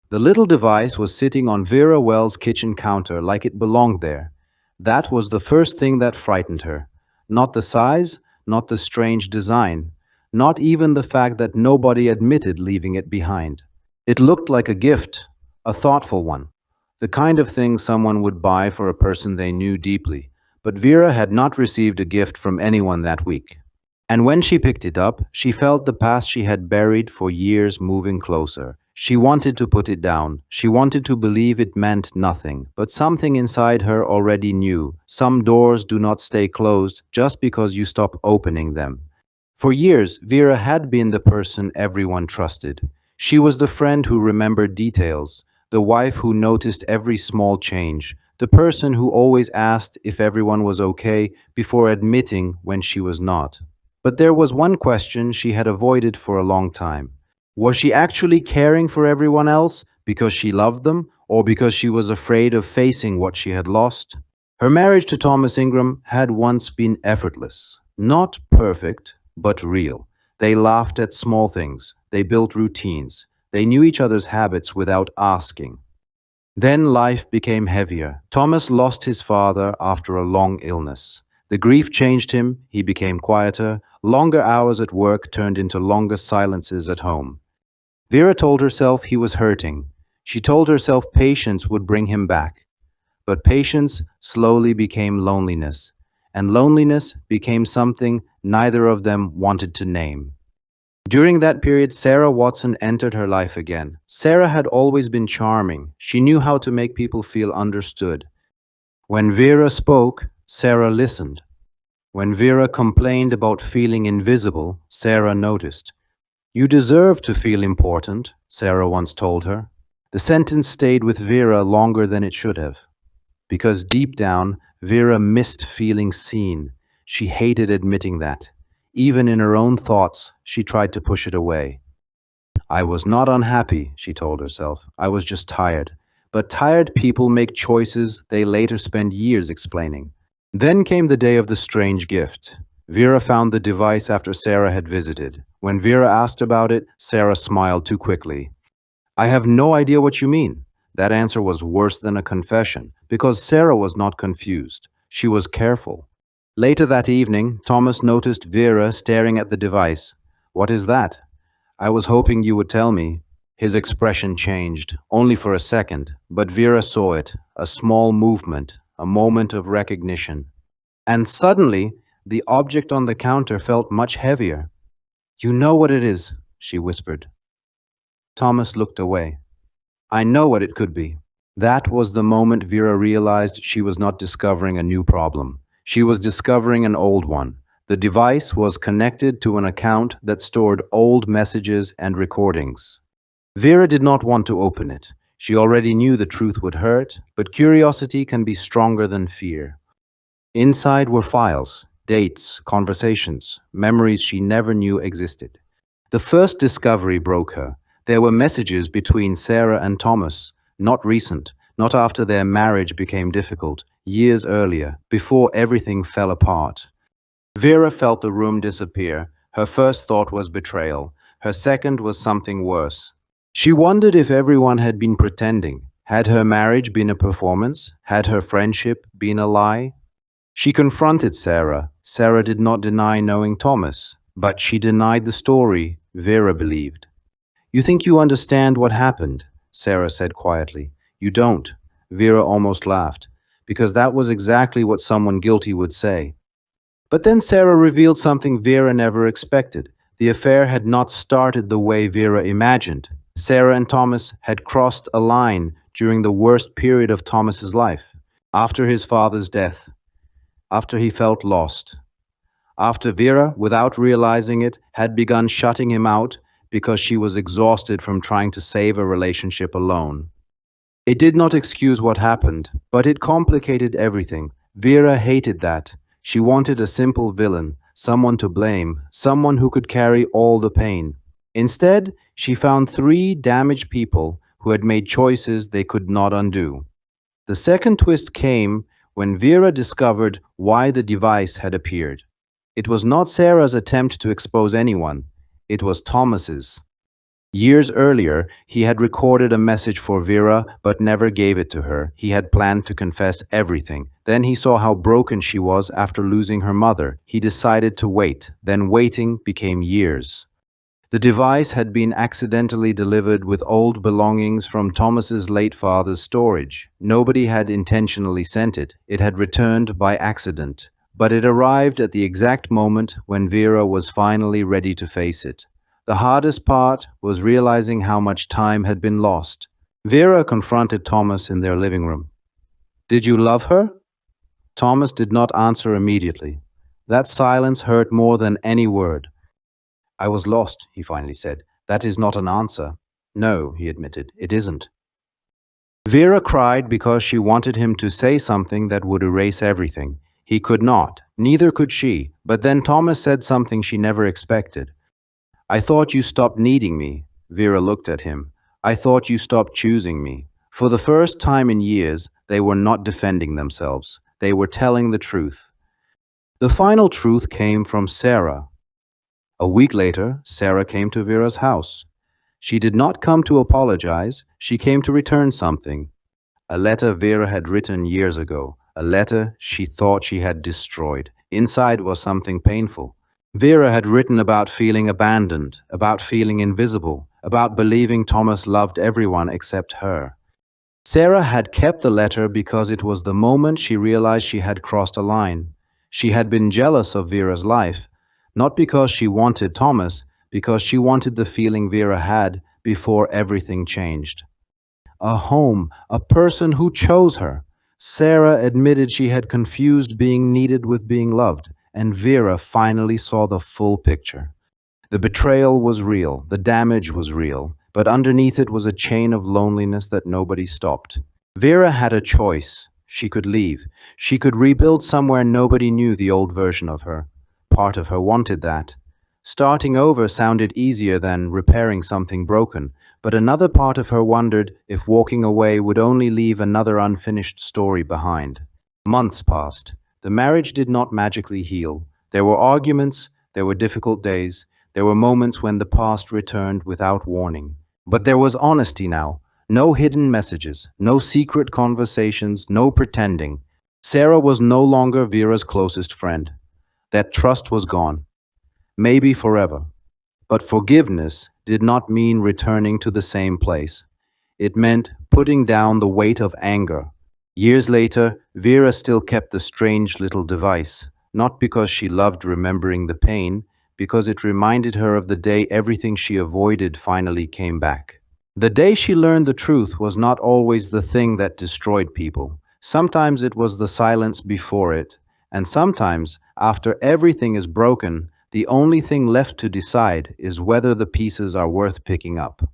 The little device was sitting on Vera Wells' kitchen counter like it belonged there. That was the first thing that frightened her. Not the size, not the strange design, not even the fact that nobody admitted leaving it behind. It looked like a gift, a thoughtful one, the kind of thing someone would buy for a person they knew deeply. But Vera had not received a gift from anyone that week. And when she picked it up, she felt the past she had buried for years moving closer. She wanted to put it down. She wanted to believe it meant nothing. But something inside her already knew. Some doors do not stay closed just because you stop opening them. For years, Vera had been the person everyone trusted. She was the friend who remembered details, the wife who noticed every small change, the person who always asked if everyone was okay before admitting when she was not. But there was one question she had avoided for a long time. Was she actually caring for everyone else because she loved them or because she was afraid of facing what she had lost? Her marriage to Thomas Ingram had once been effortless. Not perfect, but real. They laughed at small things. They built routines. They knew each other's habits without asking. Then life became heavier. Thomas lost his father after a long illness. The grief changed him, he became quieter, longer hours at work turned into longer silences at home. Vera told herself he was hurting. She told herself patience would bring him back. But patience slowly became loneliness, and loneliness became something neither of them wanted to name. During that period, Sarah Watson entered her life again. Sarah had always been charming. She knew how to make people feel understood. When Vera spoke, Sarah listened. When Vera complained about feeling invisible, Sarah noticed. You deserve to feel important, Sarah once told her. The sentence stayed with Vera longer than it should have. Because deep down, Vera missed feeling seen. She hated admitting that. Even in her own thoughts, she tried to push it away. I was not unhappy, she told herself. I was just tired. But tired people make choices they later spend years explaining. Then came the day of the strange gift. Vera found the device after Sarah had visited. When Vera asked about it, Sarah smiled too quickly. I have no idea what you mean. That answer was worse than a confession, because Sarah was not confused. She was careful. Later that evening, Thomas noticed Vera staring at the device. What is that? I was hoping you would tell me. His expression changed, only for a second, but Vera saw it, a small movement, a moment of recognition. And suddenly, the object on the counter felt much heavier. You know what it is, she whispered. Thomas looked away. I know what it could be. That was the moment Vera realized she was not discovering a new problem. She was discovering an old one. The device was connected to an account that stored old messages and recordings. Vera did not want to open it. She already knew the truth would hurt, but curiosity can be stronger than fear. Inside were files, dates, conversations, memories she never knew existed. The first discovery broke her. There were messages between Sarah and Thomas, not recent, not after their marriage became difficult, years earlier, before everything fell apart. Vera felt the room disappear. Her first thought was betrayal. Her second was something worse. She wondered if everyone had been pretending. Had her marriage been a performance? Had her friendship been a lie? She confronted Sarah. Sarah did not deny knowing Thomas, but she denied the story Vera believed. You think you understand what happened, Sarah said quietly. You don't. Vera almost laughed, because that was exactly what someone guilty would say. But then Sarah revealed something Vera never expected. The affair had not started the way Vera imagined. Sarah and Thomas had crossed a line during the worst period of Thomas's life, after his father's death, after he felt lost, after Vera, without realizing it, had begun shutting him out because she was exhausted from trying to save a relationship alone. It did not excuse what happened, but it complicated everything. Vera hated that. She wanted a simple villain, someone to blame, someone who could carry all the pain. Instead, she found three damaged people who had made choices they could not undo. The second twist came when Vera discovered why the device had appeared. It was not Sarah's attempt to expose anyone, it was Thomas's. Years earlier, he had recorded a message for Vera but never gave it to her. He had planned to confess everything. Then he saw how broken she was after losing her mother. He decided to wait. Then waiting became years. The device had been accidentally delivered with old belongings from Thomas's late father's storage. Nobody had intentionally sent it. It had returned by accident. But it arrived at the exact moment when Vera was finally ready to face it. The hardest part was realizing how much time had been lost. Vera confronted Thomas in their living room. "Did you love her?" Thomas did not answer immediately. That silence hurt more than any word. "I was lost," he finally said. "That is not an answer." "No," he admitted, "it isn't." Vera cried because she wanted him to say something that would erase everything. He could not. Neither could she. But then Thomas said something she never expected. "I thought you stopped needing me." Vera looked at him. "I thought you stopped choosing me." For the first time in years, they were not defending themselves. They were telling the truth. The final truth came from Sarah. A week later, Sarah came to Vera's house. She did not come to apologize. She came to return something. A letter Vera had written years ago. A letter she thought she had destroyed. Inside was something painful. Vera had written about feeling abandoned, about feeling invisible, about believing Thomas loved everyone except her. Sarah had kept the letter because it was the moment she realized she had crossed a line. She had been jealous of Vera's life, not because she wanted Thomas, because she wanted the feeling Vera had before everything changed. A home, a person who chose her. Sarah admitted she had confused being needed with being loved, and Vera finally saw the full picture. The betrayal was real, the damage was real, but underneath it was a chain of loneliness that nobody stopped. Vera had a choice. She could leave. She could rebuild somewhere nobody knew the old version of her. Part of her wanted that. Starting over sounded easier than repairing something broken, but another part of her wondered if walking away would only leave another unfinished story behind. Months passed. The marriage did not magically heal. There were arguments, there were difficult days, there were moments when the past returned without warning. But there was honesty now. No hidden messages, no secret conversations, no pretending. Sarah was no longer Vera's closest friend. That trust was gone, maybe forever. But forgiveness did not mean returning to the same place. It meant putting down the weight of anger. Years later, Vera still kept the strange little device, not because she loved remembering the pain, because it reminded her of the day everything she avoided finally came back. The day she learned the truth was not always the thing that destroyed people. Sometimes it was the silence before it, and sometimes, after everything is broken, the only thing left to decide is whether the pieces are worth picking up.